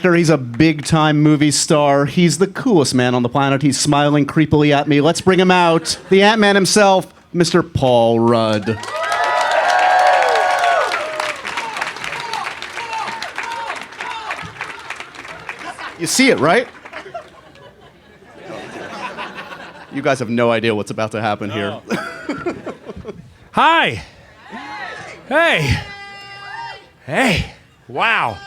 He's a big-time movie star. He's the coolest man on the planet. He's smiling creepily at me. Let's bring him out. The Ant-Man himself, Mr. Paul Rudd. You see it, right? You guys have no idea what's about to happen here. Hi. Hey. Hey. Wow.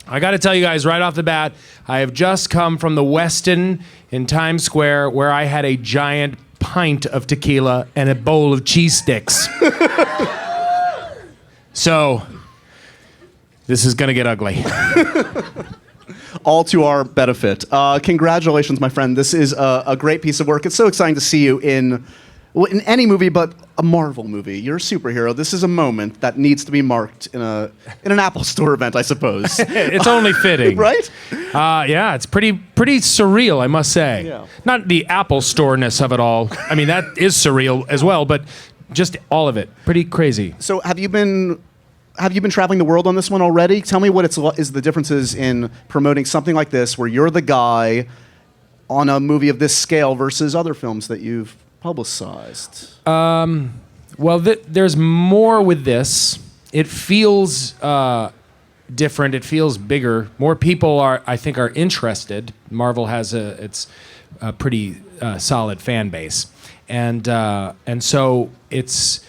I got to tell you guys right off the bat, I have just come from the Westin in Times Square where I had a giant pint of tequila and a bowl of cheese sticks. So, this is going to get ugly. All to our benefit. Congratulations, my friend. This is a great piece of work. It's so exciting to see you in any movie, but a Marvel movie. You're a superhero. This is a moment that needs to be marked in an Apple Store event, I suppose. It's only fitting. Right? Yeah, it's pretty surreal, I must say. Yeah. Not the Apple Store-ness of it all. I mean, that is surreal as well, but just all of it. Pretty crazy. So have you been traveling the world on this one already? Tell me what is the differences in promoting something like this, where you're the guy on a movie of this scale versus other films that you've publicized. Well, there's more with this. It feels different. It feels bigger. More people I think are interested. Marvel has its a pretty solid fan base, and so it's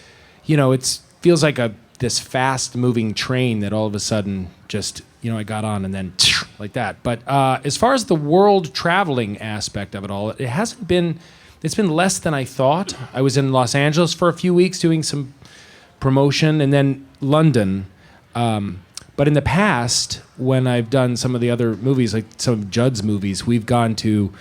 it feels like this fast-moving train that all of a sudden just, I got on and then like that. But as far as the world traveling aspect of it all, it's been less than I thought. I was in Los Angeles for a few weeks doing some promotion, and then London. But in the past, when I've done some of the other movies, like some of Judd's movies, we've gone to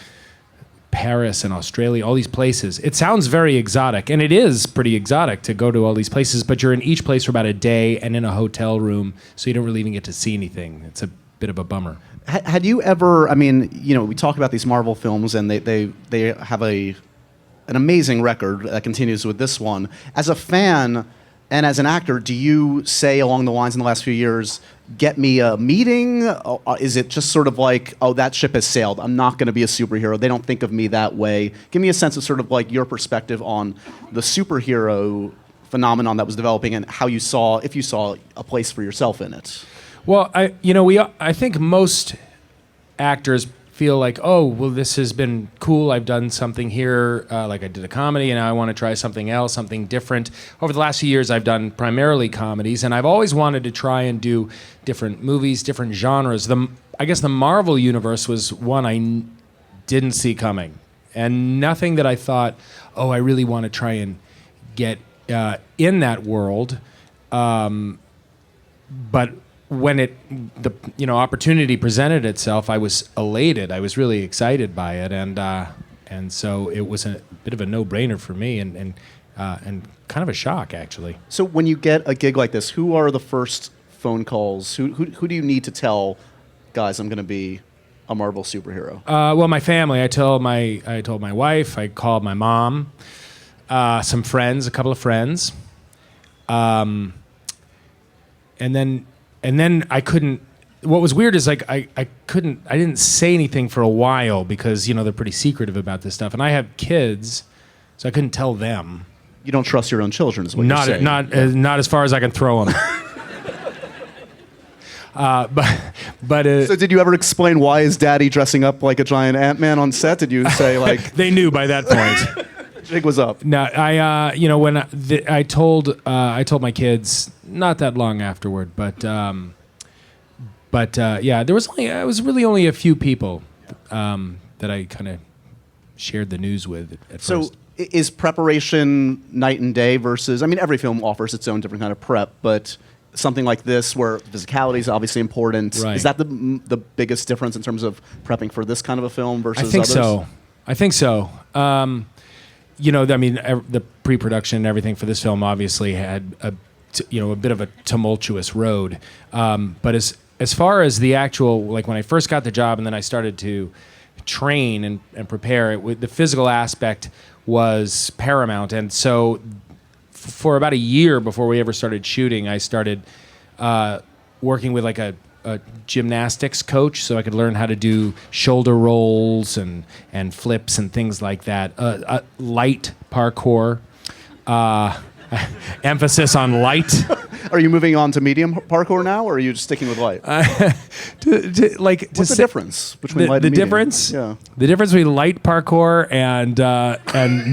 Paris and Australia, all these places. It sounds very exotic, and it is pretty exotic to go to all these places, but you're in each place for about a day and in a hotel room, so you don't really even get to see anything. It's a bit of a bummer. Had you ever, we talk about these Marvel films, and they have an amazing record that continues with this one. As a fan and as an actor, do you say along the lines in the last few years, get me a meeting? Is it just sort of like, oh, that ship has sailed, I'm not going to be a superhero, they don't think of me that way? Give me a sense of sort of like your perspective on the superhero phenomenon that was developing and how you saw, if you saw a place for yourself in it. Well, I think most actors feel like, oh, well, this has been cool. I've done something here, like I did a comedy, and now I want to try something else, something different. Over the last few years, I've done primarily comedies, and I've always wanted to try and do different movies, different genres. I guess the Marvel universe was one I didn't see coming, and nothing that I thought, oh, I really want to try and get in that world. But when the opportunity presented itself, I was elated. I was really excited by it, and so it was a bit of a no-brainer for me, and kind of a shock, actually. So when you get a gig like this, who are the first phone calls? Who do you need to tell, guys, I'm going to be a Marvel superhero? Well, my family. I told my wife. I called my mom, some friends, a couple of friends, and then I couldn't. What was weird is like I didn't say anything for a while because they're pretty secretive about this stuff, and I have kids, so I couldn't tell them. You don't trust your own children, is what you're saying. Not as far as I can throw them. So did you ever explain why is Daddy dressing up like a giant Ant-Man on set? Did you say like they knew by that point? Jig was up. No, when I told my kids not that long afterward, but yeah, it was really only a few people that I kind of shared the news with at first. So is preparation night and day versus? I mean, every film offers its own different kind of prep, but something like this, where physicality is obviously important, right. Is that the biggest difference in terms of prepping for this kind of a film versus others? I think so. The pre-production and everything for this film obviously had a bit of a tumultuous road. But as far as the actual, like when I first got the job and then I started to train and prepare, the physical aspect was paramount. And so for about a year before we ever started shooting, I started working with like a a gymnastics coach, so I could learn how to do shoulder rolls and flips and things like that. Light parkour, emphasis on light. Are you moving on to medium parkour now, or are you just sticking with light? What's the difference between light and medium? The difference between light parkour and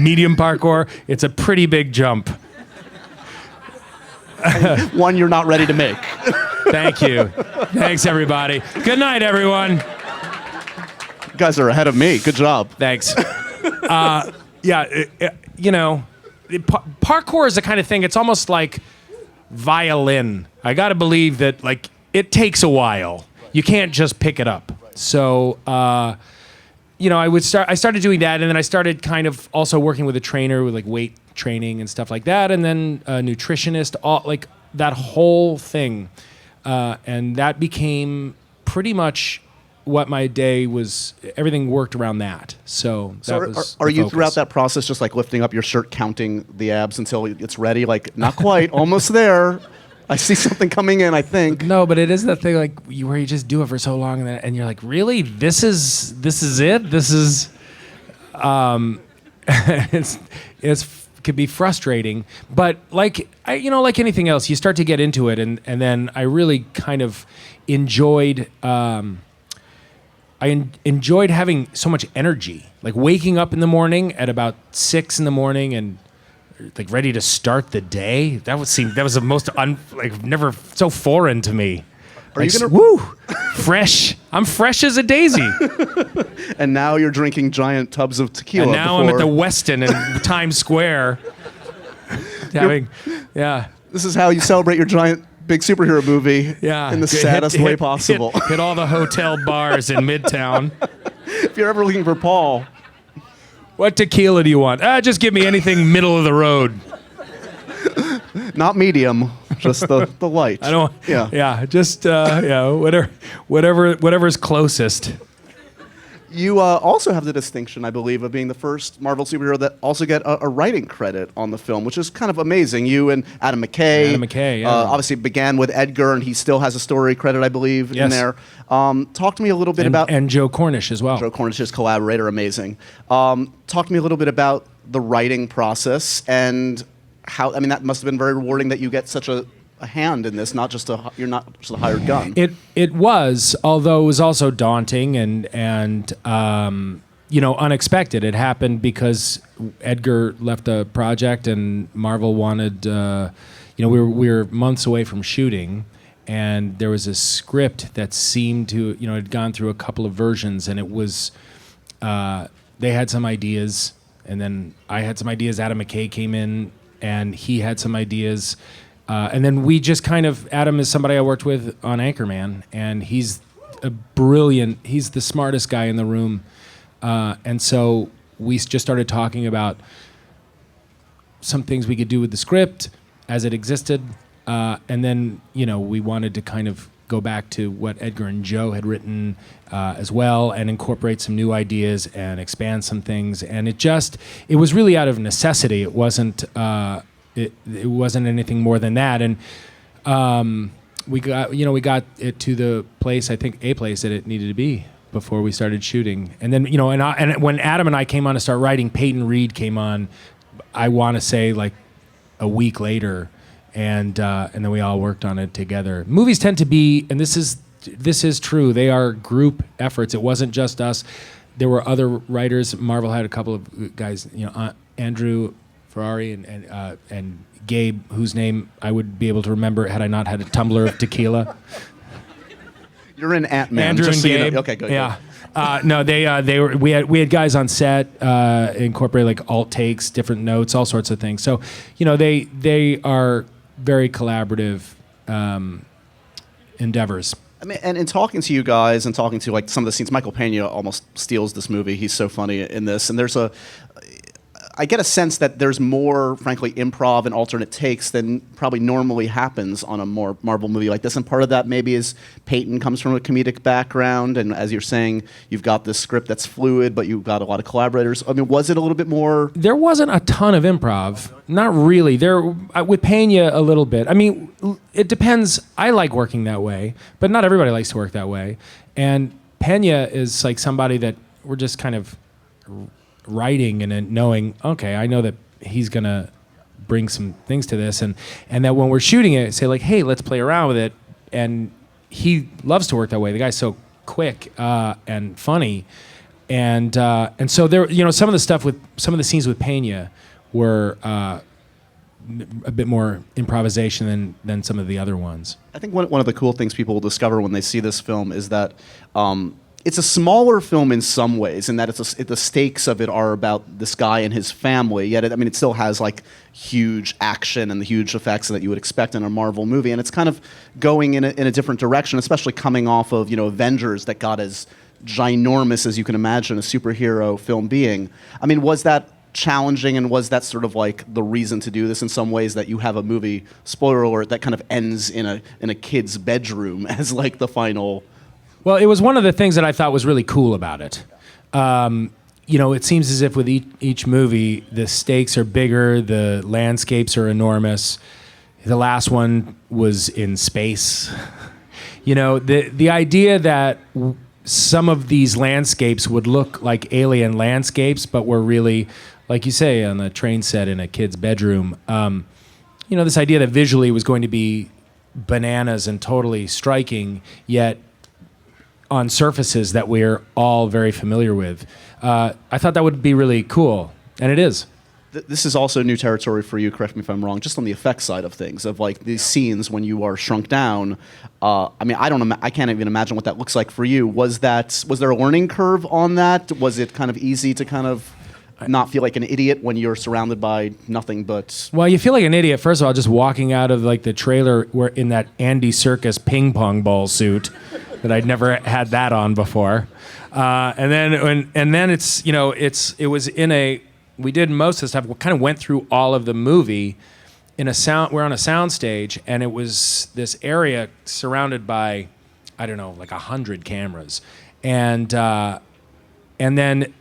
medium parkour, it's a pretty big jump. One you're not ready to make. Thank you. Thanks, everybody. Good night, everyone. You guys are ahead of me. Good job. Thanks. Parkour is the kind of thing, it's almost like violin. I got to believe that, like, it takes a while. You can't just pick it up. So, I started doing that, and then I started kind of also working with a trainer with, like, weight training and stuff like that, and then a nutritionist, like that whole thing. And that became pretty much what my day was. Everything worked around that. So are you throughout that process just like lifting up your shirt, counting the abs until it's ready? Like, not quite, almost there. I see something coming in, I think. No, but it is that thing like where you just do it for so long and you're like, really? This is it? This is it's could be frustrating, but like anything else, you start to get into it, and then I really kind of enjoyed. I enjoyed having so much energy, like waking up in the morning at about 6 in the morning and like ready to start the day. That was the most never so foreign to me. Fresh. I'm fresh as a daisy. And now you're drinking giant tubs of tequila. And now I'm at the Westin in Times Square. This is how you celebrate your giant big superhero movie in the saddest way possible. Hit all the hotel bars in Midtown. If you're ever looking for Paul. What tequila do you want? Just give me anything middle of the road. Not medium, just the light. I don't. Yeah. Just whatever's closest. You also have the distinction, I believe, of being the first Marvel superhero that also get a writing credit on the film, which is kind of amazing. You and Adam McKay. Obviously began with Edgar, and he still has a story credit, I believe, in there. Talk to me a little bit about... And Joe Cornish as well. Joe Cornish, his collaborator, amazing. Talk to me a little bit about the writing process and how... I mean, that must have been very rewarding that you get such a hand in this, you're not just a hired gun. It was, although it was also daunting and unexpected. It happened because Edgar left the project and Marvel wanted, we were months away from shooting, and there was a script that seemed to, had gone through a couple of versions, and it was, they had some ideas, and then I had some ideas. Adam McKay came in, and he had some ideas. And then we just Adam is somebody I worked with on Anchorman, and he's he's the smartest guy in the room. And so we just started talking about some things we could do with the script as it existed. And then, we wanted to kind of go back to what Edgar and Joe had written as well, and incorporate some new ideas and expand some things. And it was really out of necessity. It wasn't... It wasn't anything more than that, and we got it to the place, I think a place that it needed to be before we started shooting. And then and when Adam and I came on to start writing, Peyton Reed came on. I want to say like a week later, and then we all worked on it together. Movies tend to be, and this is true. They are group efforts. It wasn't just us. There were other writers. Marvel had a couple of guys. Andrew Ferrari and Gabe, whose name I would be able to remember had I not had a tumbler of tequila. You're in Ant-Man. Andrew and Gabe. Okay, good. Yeah. No, they were. We had guys on set incorporate like alt takes, different notes, all sorts of things. So, they are very collaborative endeavors. I mean, and in talking to you guys and talking to like some of the scenes, Michael Peña almost steals this movie. He's so funny in this, and there's I get a sense that there's more, frankly, improv and alternate takes than probably normally happens on a more Marvel movie like this. And part of that maybe is Peyton comes from a comedic background, and as you're saying, you've got this script that's fluid, but you've got a lot of collaborators. I mean, was it a little bit more? There wasn't a ton of improv. Not really. There with Peña a little bit. I mean, it depends. I like working that way, but not everybody likes to work that way. And Peña is like somebody that we're just kind of writing and then knowing, okay, I know that he's gonna bring some things to this, and that when we're shooting it, say like, hey, let's play around with it. And he loves to work that way. The guy's so quick and funny, and so there, some of the stuff with some of the scenes with Peña were a bit more improvisation than some of the other ones. I think one of the cool things people will discover when they see this film is that it's a smaller film in some ways, in that the stakes of it are about this guy and his family. Yet, it still has like huge action and the huge effects that you would expect in a Marvel movie, and it's kind of going in a different direction, especially coming off of Avengers that got as ginormous as you can imagine a superhero film being. I mean, was that challenging, and was that sort of like the reason to do this in some ways, that you have a movie, spoiler alert, that kind of ends in a kid's bedroom as like the final? Well, it was one of the things that I thought was really cool about it. It seems as if with each movie, the stakes are bigger, the landscapes are enormous. The last one was in space. The idea that some of these landscapes would look like alien landscapes, but were really, like you say, on the train set in a kid's bedroom. This idea that visually was going to be bananas and totally striking, yet on surfaces that we're all very familiar with. I thought that would be really cool, and it is. This is also new territory for you, correct me if I'm wrong, just on the effects side of things, of like these scenes when you are shrunk down. I can't even imagine what that looks like for you. Was there a learning curve on that? Was it kind of easy to kind of not feel like an idiot when you're surrounded by nothing but... Well, you feel like an idiot, first of all, just walking out of like the trailer in that Andy Serkis ping pong ball suit that I'd never had that on before. And then it was in a... We did most of the stuff. We kind of went through all of the movie in a sound. We're on a sound stage, and it was this area surrounded by, I don't know, like 100 cameras, and then,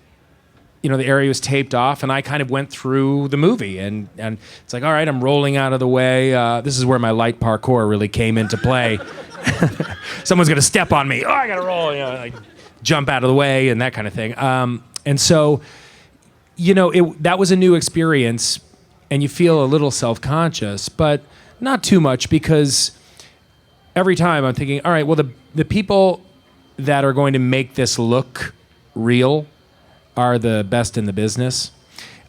the area was taped off, and I kind of went through the movie, and it's like, all right, I'm rolling out of the way. This is where my light parkour really came into play. Someone's gonna step on me. Oh, I gotta roll. Like jump out of the way and that kind of thing. And so. That was a new experience, and you feel a little self-conscious, but not too much, because every time I'm thinking, all right, well, the people that are going to make this look real are the best in the business.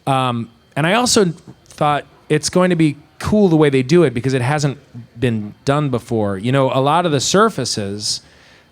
And I also thought it's going to be cool the way they do it, because it hasn't been done before. A lot of the surfaces,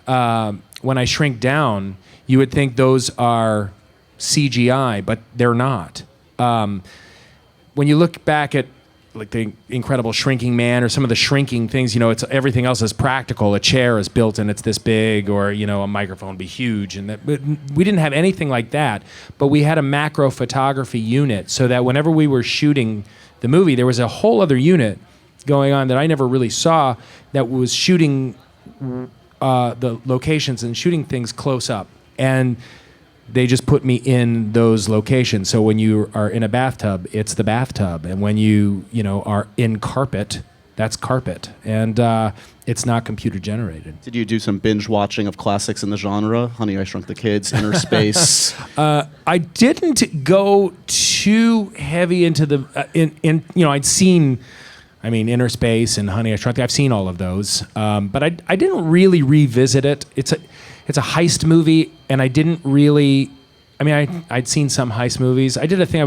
when I shrink down, you would think those are CGI, but they're not. When you look back at like the Incredible Shrinking Man or some of the shrinking things, it's everything else is practical. A chair is built and it's this big, or a microphone be huge, and but we didn't have anything like that. But we had a macro photography unit, so that whenever we were shooting the movie, there was a whole other unit going on that I never really saw, that was shooting the locations and shooting things close up. And they just put me in those locations. So when you are in a bathtub, it's the bathtub. And when you are in carpet, that's carpet. And it's not computer generated. Did you do some binge watching of classics in the genre? Honey, I Shrunk the Kids, Inner Space? I didn't go too heavy into the... I'd seen... Inner Space and Honey, I Shrunk the... I've seen all of those. But I didn't really revisit it. It's a heist movie, and I didn't really... I'd seen some heist movies. I did a thing.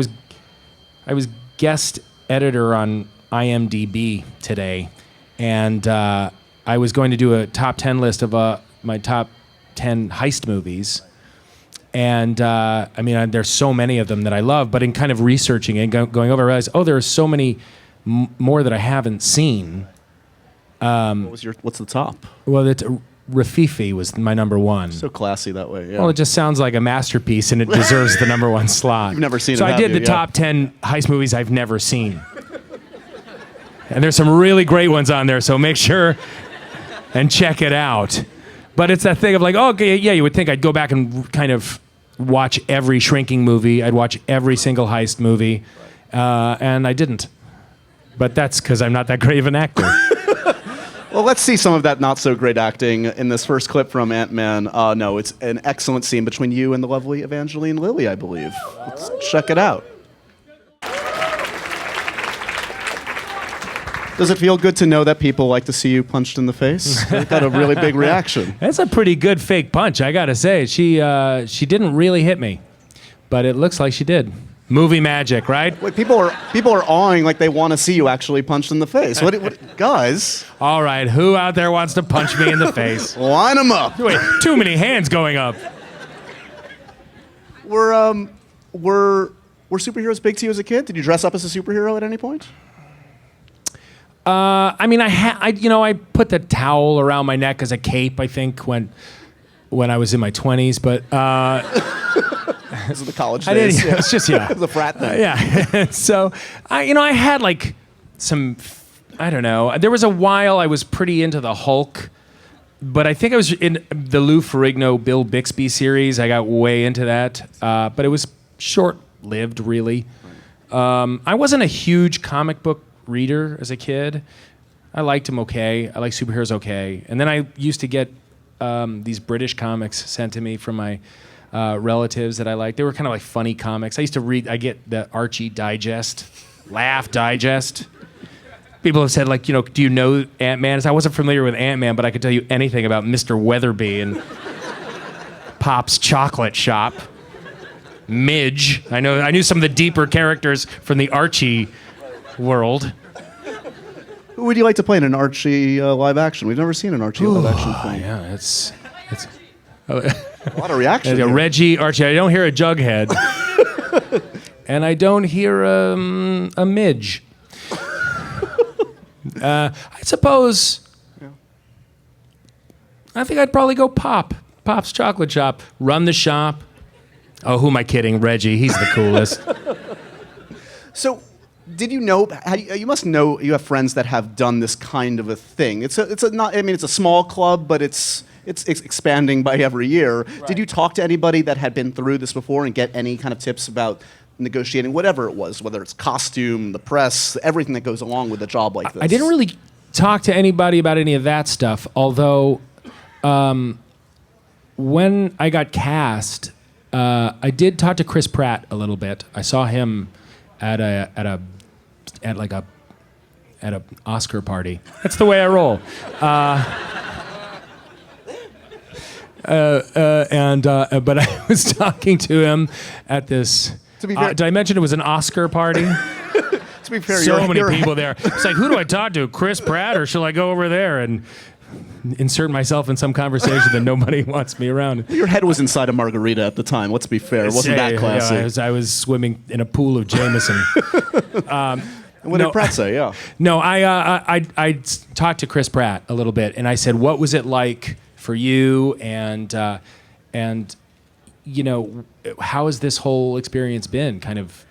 I was guest editor on IMDb today, and I was going to do a top 10 list of my top 10 heist movies. And there's so many of them that I love, but in kind of researching and going over, I realized, there are so many more that I haven't seen. What's the top? Well, Rafifi was my number one. So classy that way. Yeah. Well, it just sounds like a masterpiece, and it deserves the number one slot. You've never seen so it, I did have the you? top 10 heist movies I've never seen. And there's some really great ones on there, so make sure and check it out. But it's that thing of like, oh, okay, yeah, you would think I'd go back and kind of watch every shrinking movie. I'd watch every single heist movie, and I didn't. But that's because I'm not that great of an actor. Well, let's see some of that not so great acting in this first clip from Ant-Man. No, it's an excellent scene between you and the lovely Evangeline Lilly, I believe. Let's check it out. Does it feel good to know that people like to see you punched in the face? It got a really big reaction. That's a pretty good fake punch, I gotta say. She didn't really hit me, but it looks like she did. Movie magic, right? Wait, people are awing like they want to see you actually punched in the face. What guys? All right, who out there wants to punch me in the face? Line them up. Wait, too many hands going up. Were superheroes big to you as a kid? Did you dress up as a superhero at any point? I mean, I put the towel around my neck as a cape, I think, when I was in my 20s, but This is the college I days. didn't. It's just the frat thing. Yeah. So I had like some, I don't know. There was a while I was pretty into the Hulk, but I think I was in the Lou Ferrigno, Bill Bixby series. I got way into that, but it was short-lived, really. I wasn't a huge comic book reader as a kid. I liked them okay. I liked superheroes okay. And then I used to get these British comics sent to me from my relatives that I liked. They were kind of like funny comics. I used to read, I get the Archie Digest, Laugh Digest. People have said, like, do you know Ant-Man? I wasn't familiar with Ant-Man, but I could tell you anything about Mr. Weatherby and Pop's Chocolate Shop. Midge. I knew some of the deeper characters from the Archie world. Who would you like to play in an Archie live action? We've never seen an Archie live action film. Yeah, it's A lot of reaction. Here. Reggie, Archie. I don't hear a Jughead, and I don't hear a Midge. I suppose. Yeah. I think I'd probably go Pop's Chocolate Shop. Run the shop. Oh, who am I kidding? Reggie. He's the coolest. So, did you know? You must know. You have friends that have done this kind of a thing. It's a small club, but it's expanding by every year. Right. Did you talk to anybody that had been through this before and get any kind of tips about negotiating whatever it was, whether it's costume, the press, everything that goes along with a job like this? I didn't really talk to anybody about any of that stuff, although when I got cast, I did talk to Chris Pratt a little bit. I saw him at an Oscar party. That's the way I roll. But I was talking to him at this. To be fair, did I mention it was an Oscar party? To be fair, so many people there. It's like, who do I talk to? Chris Pratt, or shall I go over there and insert myself in some conversation that nobody wants me around? Your head was inside a margarita at the time. Let's be fair. It wasn't that classy. Yeah, I was swimming in a pool of Jameson. What did Pratt say? Yeah. No, I talked to Chris Pratt a little bit, and I said, what was it like for you, and how has this whole experience been, kind of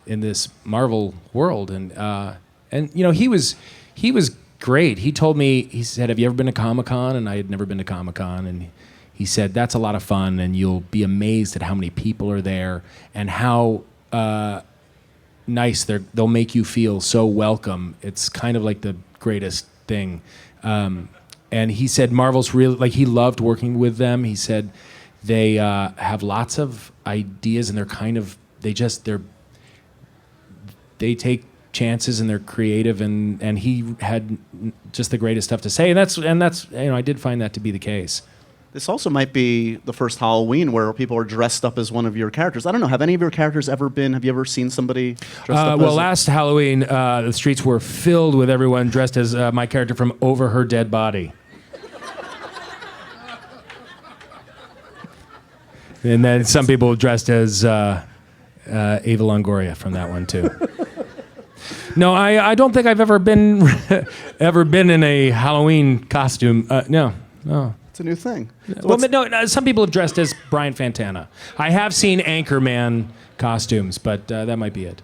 in this Marvel world? And he was great. He told me, he said, have you ever been to Comic-Con? And I had never been to Comic-Con, and he said, that's a lot of fun, and you'll be amazed at how many people are there and how nice they'll make you feel so welcome. It's kind of like the greatest thing. And he said Marvel's really, like, he loved working with them. He said they have lots of ideas, and they're kind of, they take chances, and they're creative, and he had just the greatest stuff to say. And that's I did find that to be the case. This also might be the first Halloween where people are dressed up as one of your characters. I don't know. Have any of your characters have you ever seen somebody dressed up as... last Halloween, the streets were filled with everyone dressed as my character from Over Her Dead Body. And then some people dressed as Ava Longoria from that one, too. No, I don't think I've ever been in a Halloween costume. No. It's a new thing. Well, but no, some people have dressed as Brian Fantana. I have seen Anchorman costumes, but that might be it.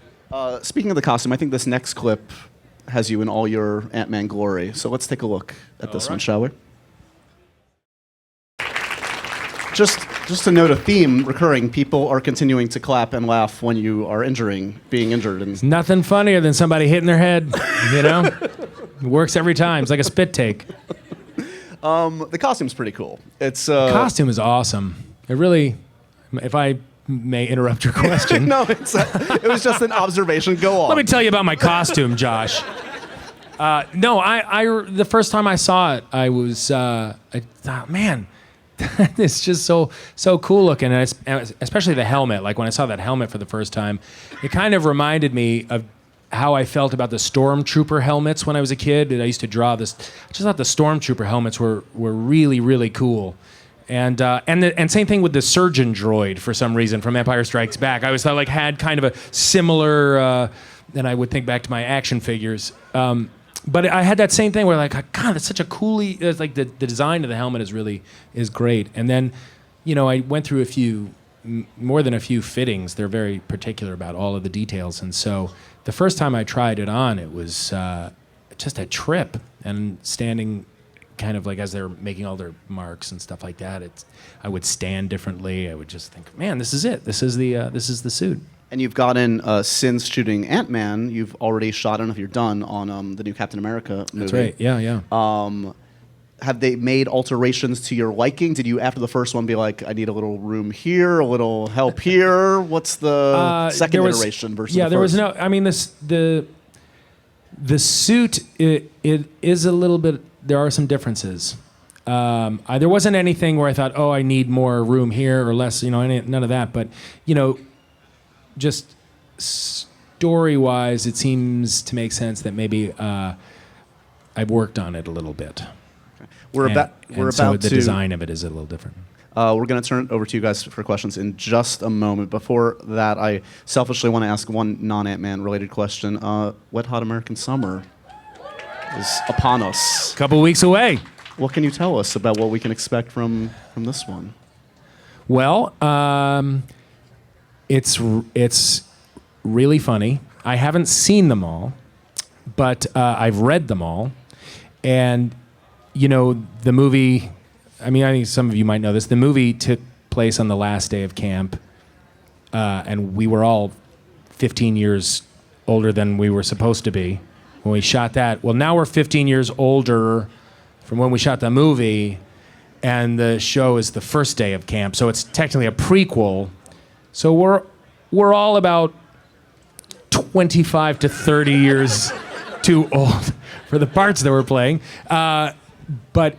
Speaking of the costume, I think this next clip has you in all your Ant-Man glory. So let's take a look at this one, shall we? Just to note a theme recurring, people are continuing to clap and laugh when you are being injured. And Nothing funnier than somebody hitting their head, you know? It works every time. It's like a spit take. the costume's pretty cool. It's Costume is awesome. It really, if I may interrupt your question. No, it was just an observation. Go on. Let me tell you about my costume, Josh. No, the first time I saw it, I thought, man, it's just so cool looking, and especially the helmet. Like when I saw that helmet for the first time, it kind of reminded me of how I felt about the Stormtrooper helmets when I was a kid. I used to draw this. I just thought the Stormtrooper helmets were really, really cool. And same thing with the surgeon droid for some reason from Empire Strikes Back. I always thought like had kind of a similar, and I would think back to my action figures. But I had that same thing where like, God, that's such a it's like the design of the helmet is great. And then, I went through more than a few fittings. They're very particular about all of the details. And so the first time I tried it on, it was just a trip. And standing kind of like as they're making all their marks and stuff like that, I would stand differently. I would just think, man, this is it. This is the suit. And you've gotten, since shooting Ant-Man, you've already shot, I don't know if you're done, on the new Captain America movie. That's right, yeah. Have they made alterations to your liking? Did you, after the first one, be like, I need a little room here, a little help here? What's the second iteration versus the first? Yeah, there was no, I mean, the suit, it is a little bit, there are some differences. There wasn't anything where I thought, I need more room here or less, none of that. But, just story-wise, it seems to make sense that maybe I've worked on it a little bit. Okay. So the design of it is a little different. We're going to turn it over to you guys for questions in just a moment. Before that, I selfishly want to ask one non-Ant-Man related question. Wet Hot American Summer is upon us. A couple weeks away. What can you tell us about what we can expect from this one? Well, it's really funny. I haven't seen them all, but I've read them all. And, the movie, I think some of you might know this, the movie took place on the last day of camp, and we were all 15 years older than we were supposed to be when we shot that. Well, now we're 15 years older from when we shot the movie, and the show is the first day of camp, so it's technically a prequel. So we're all about 25 to 30 years too old for the parts that we're playing. But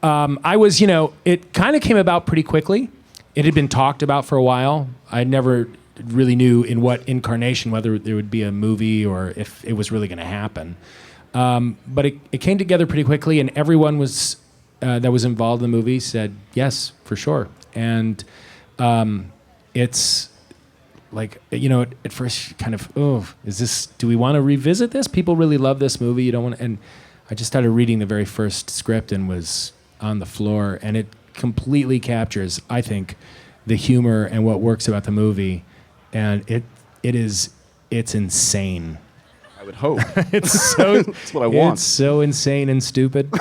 I was, it kind of came about pretty quickly. It had been talked about for a while. I never really knew in what incarnation, whether there would be a movie or if it was really going to happen. But it came together pretty quickly, and everyone that was involved in the movie said, yes, for sure. And it's like, at first kind of, do we want to revisit this? People really love this movie. You don't want to, and I just started reading the very first script and was on the floor, and it completely captures, I think, the humor and what works about the movie. And it's insane. I would hope. It's so, That's what I want. It's so insane and stupid.